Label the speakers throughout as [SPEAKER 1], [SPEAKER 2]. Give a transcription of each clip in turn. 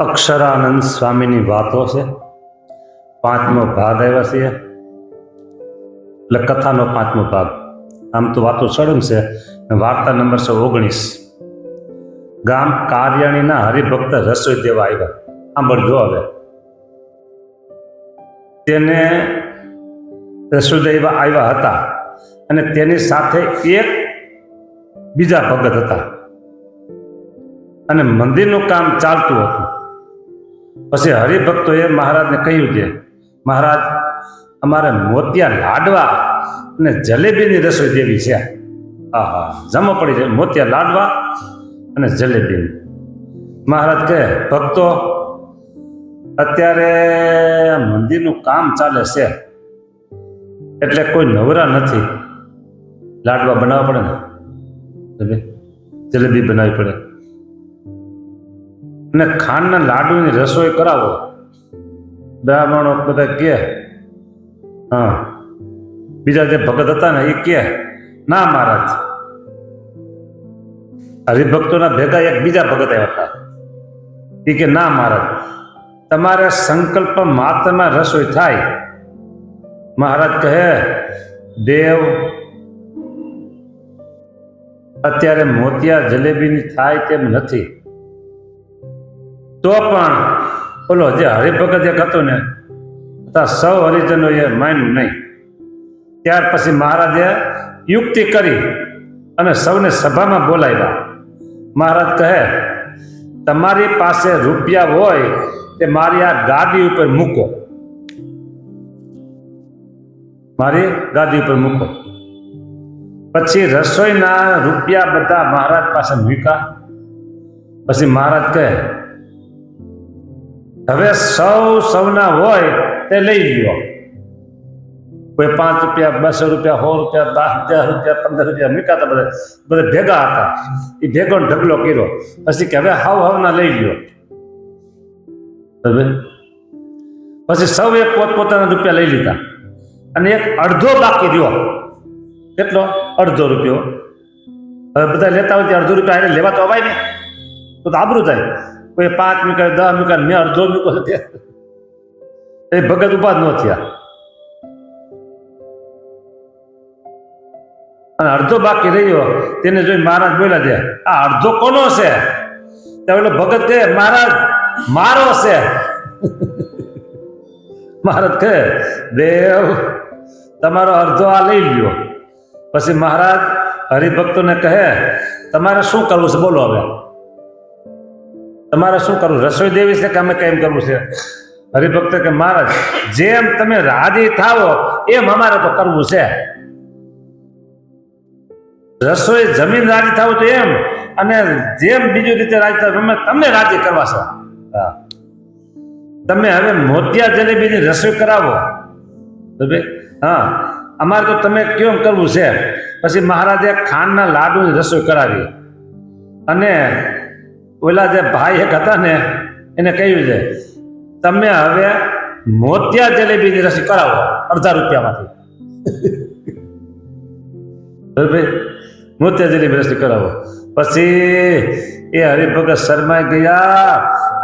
[SPEAKER 1] અક્ષરાનંદ સ્વામીની વાતો છે. 5મો ભાગ આવ્યા છે, એટલે કથાનો 5મો ભાગ. આમ તો વાતો સળંગ છે. વાર્તા નંબર છે 19. ગામ કારિયાણીના હરિભક્ત રસોઈ દેવા આવ્યા. સાંભળજો હવે. તેને રસોઈ દેવા આવ્યા હતા અને તેની સાથે એક બીજા ભગત હતા અને મંદિરનું કામ ચાલતું હતું. પછી હરિભક્તોએ મહારાજને કહ્યું કે મહારાજ, અમારે મોતિયા લાડવા અને જલેબીની રસોઈ દેવી છે. જમો પડી જાય, મોતિયા લાડવા અને જલેબી. મહારાજ કહે, ભક્તો, અત્યારે મંદિરનું કામ ચાલે છે એટલે કોઈ નવરા નથી. લાડવા બનાવવા પડે ને, જલેબી બનાવવી પડે અને ખાંડના લાડુની રસોઈ કરાવો. બ્રાહ્મણો બધા કે, બીજા જે ભગત હતા ને એ કે ના મહારાજ. હરિભક્તોના ભેગા એક બીજા ભગત આવ્યા હતા. એ કે ના મહારાજ, તમારે સંકલ્પ માત્રમાં રસોઈ થાય. મહારાજ કહે, દેવ, અત્યારે મોતિયા જલેબીની થાય તેમ નથી. તો પણ બોલો, જે હરિભગત એક હતો ને, સૌ હરિજનોએ માન્યું નહીં. ત્યાર પછી મહારાજે યુક્તિ કરી અને સૌને સભામાં બોલાવ્યા. મહારાજ કહે, તમારી પાસે રૂપિયા હોય તે મારી આ ગાદી ઉપર મૂકો. મારી ગાદી ઉપર મૂકો. પછી રસોઈના રૂપિયા બધા મહારાજ પાસે મૂક્યા. પછી મહારાજ કહે, હવે સૌના હોય તે લઈ લ્યો. કોઈ 5 રૂપિયા, 200 રૂપિયા, 100 રૂપિયા, 10 રૂપિયા, 15 રૂપિયા મૂક્યા હતા. બધા ભેગા હતા. એ ભેગો ઢગલો કર્યો. પછી કે હવે હવના લઈ લ્યો. પછી સૌએ પોતપોતાના રૂપિયા લઈ લીધા અને એક અડધો બાકી રહ્યો. કેટલો? અડધો રૂપિયો. હવે બધા લેતા હોય અડધો રૂપિયા એને લેવા તો અવાય નહીં, તો આબરું થાય. કોઈ 5 મૂક્યા, 10 મૂક્યા, મેં અડધો મૂક્યો. એ ભગત ઉભા જ ન થયા અને અડધો બાકી રહ્યો. તેને જોઈ મહારાજ બોલ્યા છે, આ અડધો કોનો છે? એટલે ભગત કહે, મહારાજ, મારો છે. મહારાજ કહે, દેવ, તમારો અડધો આ લઈ લ્યો. પછી મહારાજ હરિભક્તોને કહે, તમારે શું કરવું છે? બોલો હવે, તમારે શું કરવું? રસોઈ દેવી છે કે અમે કેમ કરવું છે? હરિભક્ત કે મહારાજ, જેમ તમે રાજી થાવો એમ અમારે તો કરવું છે. રસોઈ જમીન રાજી થાવ તો એમ, અને જેમ બીજી રીતે રાજી થાવ અમે તમને રાજી કરવા છે. તમે હવે મોતિયા જલેબીની રસોઈ કરાવો. અમારે તો તમે કેમ કરવું છે? પછી મહારાજે ખાંડના લાડુની રસોઈ કરાવી અને ઓલા જે ભાઈ એક હતા ને એને કહ્યું છે, તમે હવે મોતિયા જલેબીની રસોઈ કરાવો અડધા રૂપિયામાંથી. મોતિયા જલેબી રસોઈ કરાવો. પછી એ હરિભગત શરમાઈ ગયા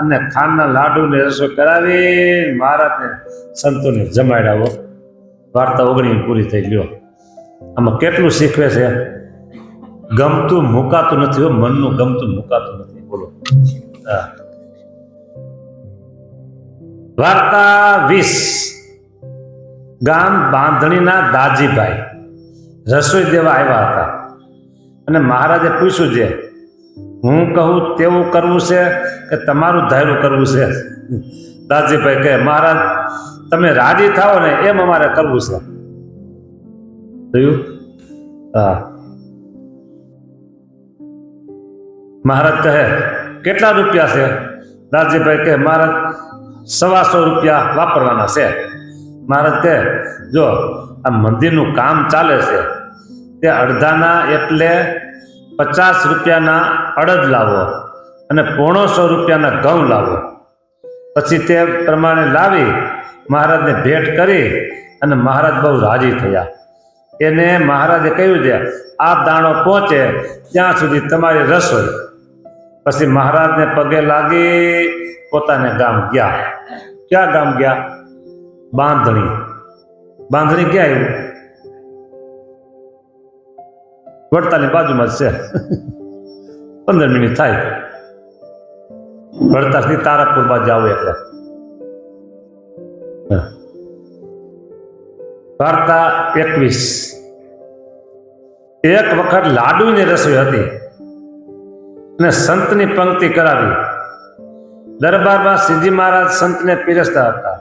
[SPEAKER 1] અને ખાંડના લાડુની રસોઈ કરાવી મહારાજને સંતોને જમાડાવો. વાર્તા 19 પૂરી થઈ ગયો. આમાં કેટલું શીખવે છે? ગમતું મુકાતું નથી, મનનું ગમતું મુકાતું નથી. બોલો. વાર્તા 20. ગામ બાંધણીના દાજીભાઈ રસોઈ દેવા આવ્યા હતા અને મહારાજે પૂછ્યું છે, હું કહું તેવું કરવું છે કે તમારું ધાર્યું કરવું છે? દાજીભાઈ કહે, મહારાજ, તમે રાજી થાઓ ને એમ અમારે કરવું છે. જોયું? મહારાજ કહે, કેટલા રૂપિયા છે? દાજીભાઈ કહે, મહારાજ, 125 રૂપિયા વાપરવાના છે. મહારાજ કહે, જો આ મંદિરનું કામ ચાલે છે તે અડધાના એટલે 50 રૂપિયાના અડદ લાવો અને 150 રૂપિયાના ઘઉં લાવો. પછી તે પ્રમાણે લાવી મહારાજને ભેટ કરી અને મહારાજ બહુ રાજી થયા. એને મહારાજે કહ્યું છે, આ દાણો પહોંચે ત્યાં સુધી તમારી રસોઈ. પછી મહારાજને પગે લાગી પોતાને ગામ ગયા. ક્યાં ગામ ગયા? બાંધણી. બાંધણી ક્યાં આવ્યું? વડતાલની બાજુમાં જ છે. 15 મિનિટ થાય. વડતાલથી તારાપુર બાજુ આવું એટલે. વાર્તા 21. એક વખત લાડુની રસોઈ હતી અને સંતની પંક્તિ કરાવી. દરબારમાં શ્રીજી મહારાજ સંતને પીરસતા હતા.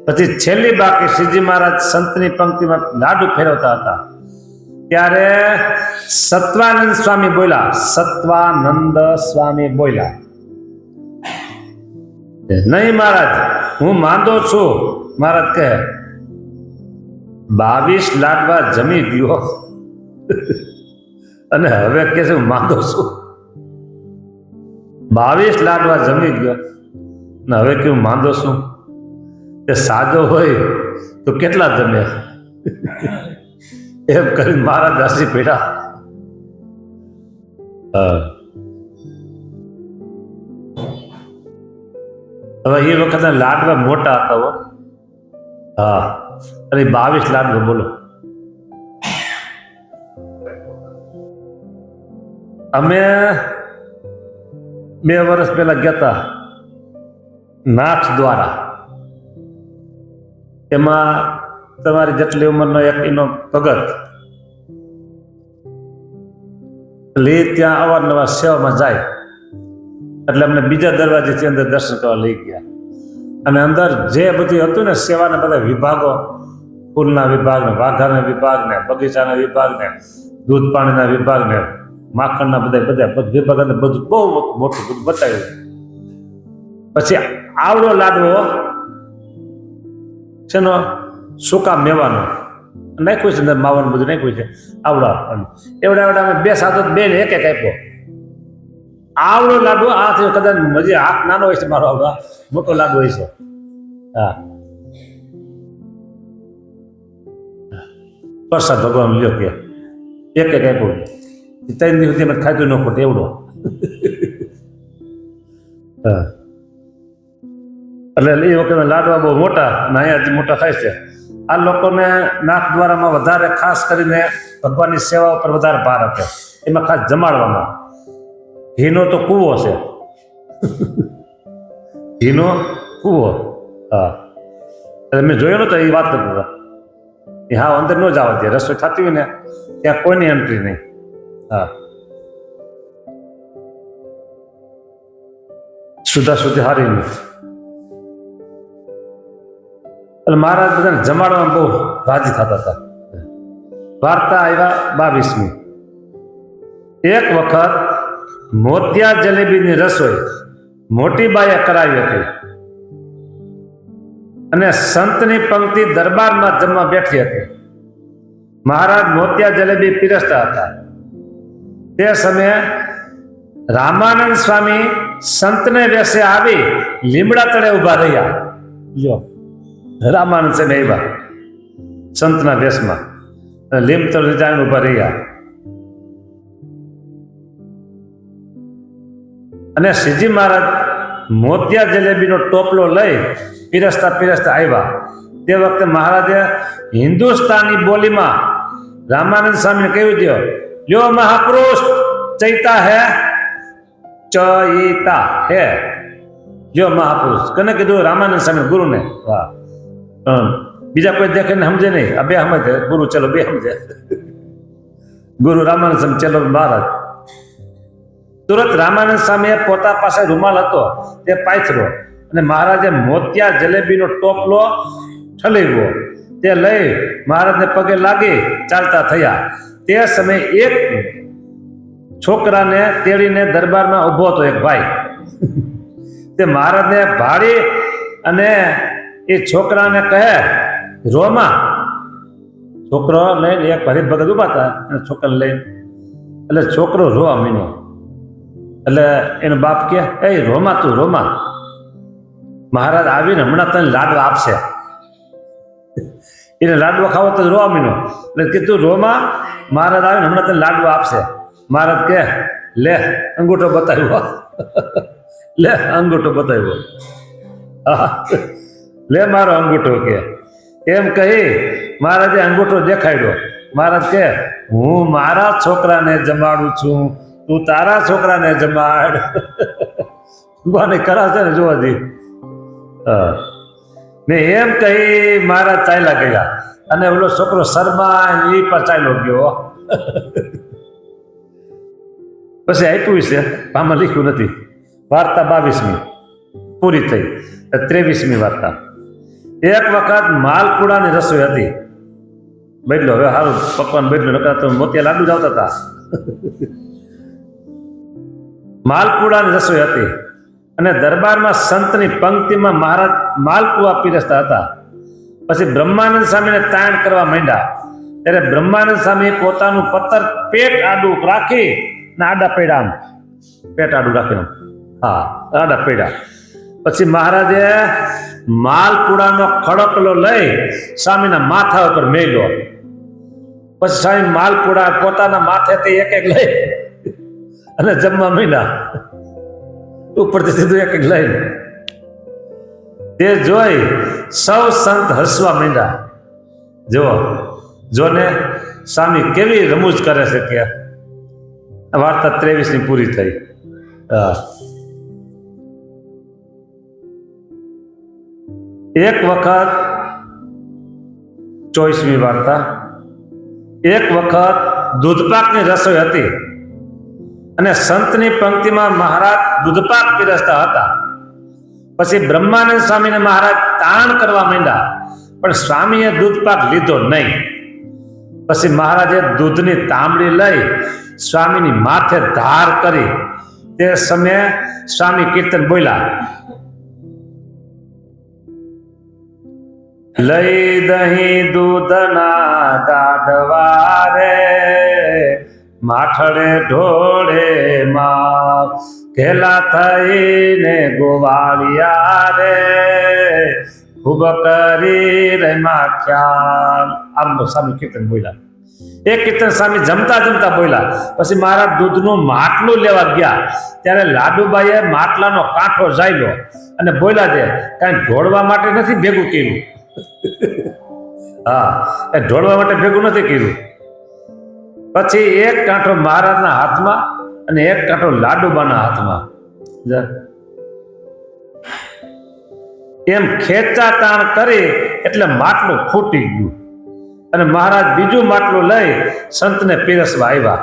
[SPEAKER 1] પછી છેલ્લી બાકી શ્રીજી મહારાજ સંતની પંક્તિમાં લાડુ ફેરવતા હતા. ત્યારે સત્વાનંદ સ્વામી બોલ્યા. સત્વાનંદ સ્વામી બોલ્યા, નહીં મહારાજ, હું માંદો છું. મહારાજ કહે, 22 લાડવા જમી ગયો અને હવે કે છે હું માંદો છું. 22 લાડવા જમી ગયો ને હવે કે હું માંદો છું. એ સાજો હોય તો કેટલા જમે? એમ કરીને મહારાજ હસી પડ્યા. હવે એ વખતે લાડવા મોટા હતા હો. હા, અને 22 લાડવા બોલો. અમે 2 વર્ષ પહેલા ગયા હતા નાથ દ્વારા. એમાં તમારી જેટલી ઉંમરનો એક એનો ભગત ત્યાં અવારનવાર સેવામાં જાય એટલે અમને બીજા દરવાજેથી અંદર દર્શન કરવા લઈ ગયા. અને અંદર જે બધું હતું ને સેવાના બધા વિભાગો, ફૂલના વિભાગ ને, વાઘાના વિભાગ ને, બગીચાના વિભાગ ને, દૂધ પાણીના વિભાગ ને, માખણના બધા વિભાગ બધું બહુ મોટું બધું બતાવ્યું. પછી આવડો લાડવો છે નો સૂકા મેવાનો નાખ્યું છે, અંદર માવાનું બધું નાખ્યું છે. આવડો આપવાનું એવડા અમે 2 સાધુ બેન એક આપ્યો. આવડો લાડવો આ થયો. કદાચ મજી હાથ નાનો હોય છે મારો, આવડો મોટો લાડવો હોય છે. હા, પ્રસાદ ભગવાન લ્યો કે એક આપ્યો. 3 દિવસ સુધી ખાધું ન ખોટું એવડો. હા, એટલે એ વખતે લાડવા બહુ મોટા અને અહીંયાથી મોટા થાય છે. આ લોકોને નાથ દ્વારામાં વધારે ખાસ કરીને ભગવાનની સેવા ઉપર વધારે ભાર આપે. એમાં ખાસ જમાડવામાં ઘીનો તો કૂવો છે. ઘીનો કૂવો. હા, એટલે મેં જોયેલો તો એ વાત કરતા. હા, અંદર ન જવા દે. રસોઈ થતી હોય ને ત્યાં કોઈની એન્ટ્રી નહીં. હા, સુધા સુધી હારી નહીં. એટલે મહારાજ બધાને જમાડવામાં બહુ રાજી થતા હતા. વાર્તા આવ્યા 22મી. એક વખત મોતિયા જલેબીની રસોઈ મોટી બાઈએ કરાવી હતી અને સંતની પંક્તિ દરબારમાં જમવા બેઠી હતી. મહારાજ મોતિયા જલેબી પીરસતા હતા. તે સમયે રામાનંદ સ્વામી સંતને વેશે આવી લીમડા તળે ઉભા રહ્યા. લ્યો, રામાનંદ સ્વામી આવ્યા સંતના વેશમાં, લીમ તળે જઈને ઉભા રહ્યા. અને શ્રીજી મહારાજ મોતિયા જલેબીનો ટોપલો લઈ પીરસતા પીરસતા આવ્યા. તે વખતે મહારાજે હિન્દુસ્તાની બોલીમાં રામાનંદ સ્વામીને કહ્યું દો, લ્યો મહાપુરુષ, ચૈતા હે, ચૈતા હે. લ્યો મહાપુરુષ. કને કીધું? રામાનંદ સ્વામી ગુરુને. વાહ, બીજા કોઈ દેખે ને સમજે નહીં. આ બે સમજે. ગુરુ ચલો બે સમજે. ગુરુ રામાનંદ સ્વામી, ચલો મહારાજ. તુરંત રામાનંદ સ્વામીએ પોતા પાસે રૂમાલ હતો તે પાથર્યો અને મહારાજે મોતિયા જલેબીનો ટોપલો ઠલેવ્યો. તે લઈ મહારાજને પગે લાગી ચાલતા થયા. તે સમયે એક છોકરાને તેડીને દરબારમાં ઊભો હતો એક ભાઈ. તે મહારાજને ભાળી અને એ છોકરાને કહે, રોમા. છોકરો લઈને એક ભારી ભગત ઉભા હતા અને છોકરાને લઈને, એટલે છોકરો રોવા મીનો. એટલે એનો બાપ કે, એ રોમા, તું રોમા, મહારાજ આવીને હમણાં તને લાડવા આપશે. એને લાડવા ખાવો તો રોવા મીનો. એટલે કીધું, રોમા, મહારાજ આવીને હમણાં તને લાડવા આપશે. મહારાજ કે, લે અંગૂઠો બતાવ્યો લે અંગૂઠો બતાવ્યો હા લે મારો અંગૂઠો કે એમ કહી મહારાજે અંગૂઠો દેખાડ્યો. મહારાજ કે હું મારા છોકરાને જમાડું છું, તું તારા છોકરાને જમાડ. ભગવાને કરાશે ને જોવા દે ને એમ કહી મહારાજ ચાલ્યા ગયા અને ઓલો છોકરો શર્મા એ પર ચાલ્યો ગયો. પછી આપ્યું છે આમાં લખ્યું નથી. વાર્તા 22મી પૂરી થઈ. 23મી વાર્તા. એક વખત માલપુડાની રસોઈ હતી. બેડલો હવે સારું પકવાન બેડલો નકર તો મોતિયા લાડુ જ આવતા હતા. માલપુડાની રસોઈ હતી અને દરબારમાં સંતની પંક્તિમાં મહારાજ માલપુઆ પીરસતા હતા. પછી બ્રહ્માનંદ સ્વામીને તાણ કરવા માંડ્યા. ત્યારે બ્રહ્માનંદ સ્વામી પોતાનું પત્તર પેટ આડું રાખી ને આડા પડ્યા. પેટ આડું રાખીને હા આડા પડ્યા. પછી મહારાજે માલપુડાનો ખડકલો લઈ સ્વામીના માથા ઉપર મેલ્યો. પછી સ્વામી માલપુડા પોતાના માથેથી એક એક લઈ અને જમવા માંડ્યા. ઉપરથી સીધું એક એક લઈને તે જોઈ સૌ સંત હસવા માંડ્યા. જોને સ્વામી કેવી રમૂજ કરે છે કે વાર્તા 23ની પૂરી થઈ. એક વખત 24મી વાર્તા. એક વખત દૂધપાકની રસોઈ હતી અને સંતની પંક્તિમાં મહારાજ દૂધપાક પીરસતા હતા. પછી બ્રહ્માનંદ સ્વામીને મહારાજ તાણ કરવા માંડ્યા, પણ સ્વામીએ દૂધપાક લીધો નહીં. પછી મહારાજે દૂધની તાંબડી લઈ સ્વામીની માથે ધાર કરી. તે સમયે સ્વામી કીર્તન બોલ્યા, લઈ દહીં દૂધના ગાડવા રે, માઠડે ઢોળે માં ઘેલા થઈને ગોવાળિયા રે, ખૂબ કરી રે માખ્યા. આમ સ્વામી કીર્તન બોલ્યા. એક કીર્તન સ્વામી જમતા જમતા બોલ્યા. પછી મહારાજ દૂધનું માટલું લેવા ગયા ત્યારે લાડુબાઈએ માટલાનો કાંઠો ઝાલ્યો અને બોલ્યા છે કાંઈ ઢોળવા માટે નથી ભેગું કર્યું. હા એ ઢોળવા માટે ભેગું નથી કર્યું. પછી એક કાંઠો મહારાજના હાથમાં અને એક કાંઠો લાડુબાના હાથમાં. એમ ખેંચા તાણ કરી એટલે માટલું ફૂટી ગયું અને મહારાજ બીજું માટલું લઈ સંતને પીરસવા આવ્યા.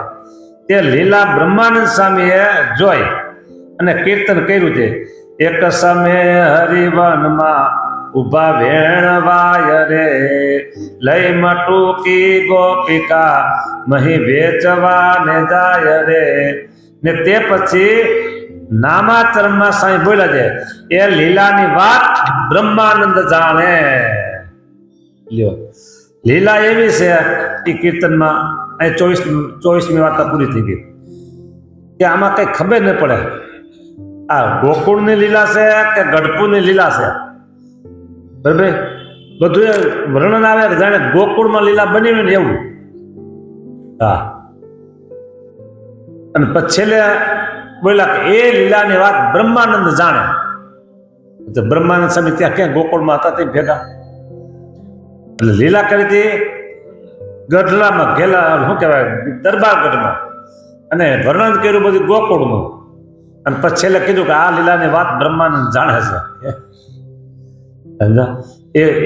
[SPEAKER 1] તે લીલા બ્રહ્માનંદ સ્વામીએ જોઈ અને કીર્તન કર્યું છે, એક સમયે હરિવનમાં ઉભા વેણવાય રે, લઈ મટુકી ગોપિકા મહી વેચવાને જાય રે. ને તે પછી નામાચરણમાં સાંઈ બોલ્યા છે, એ લીલાની વાત બ્રહ્માનંદ જાણે. લ્યો લીલા એવી છે એ કીર્તનમાં અહીં 24મી વાર્તા પૂરી થઈ ગઈ કે આમાં કઈ ખબર ન પડે આ ગોકુળની લીલા છે કે ગઢપુરની લીલા છે. બરાબર બધું વર્ણન આવે જાણે ગોકુળમાં લીલા બની ને એવું. હા અને પછી છેલ્લે બોલ્યા કે એ લીલાની વાત બ્રહ્માનંદ જાણે. બ્રહ્માનંદ સ્વામી ત્યાં ક્યાં ગોકુળમાં હતા તે ભેગા એટલે લીલા કરી હતી ગઢડામાં ગેલા શું કહેવાય દરબારગઢમાં અને વર્ણન કર્યું બધું ગોકુળનું. અને પછી છેલ્લે કીધું કે આ લીલાની વાત બ્રહ્માનંદ જાણે છે.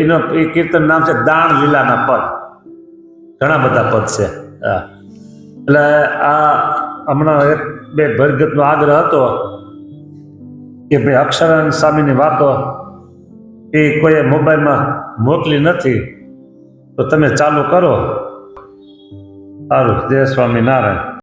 [SPEAKER 1] એનો એ કીર્તન નામ છે દાણ લીલાના પદ. ઘણા બધા પદ છે. એટલે આ હમણાં એક બે ભરગતનો આગ્રહ હતો કે ભાઈ અક્ષરાનંદ સ્વામીની વાતો એ કોઈએ મોબાઈલમાં મોકલી નથી તો તમે ચાલુ કરો. સારું, જય સ્વામિનારાયણ.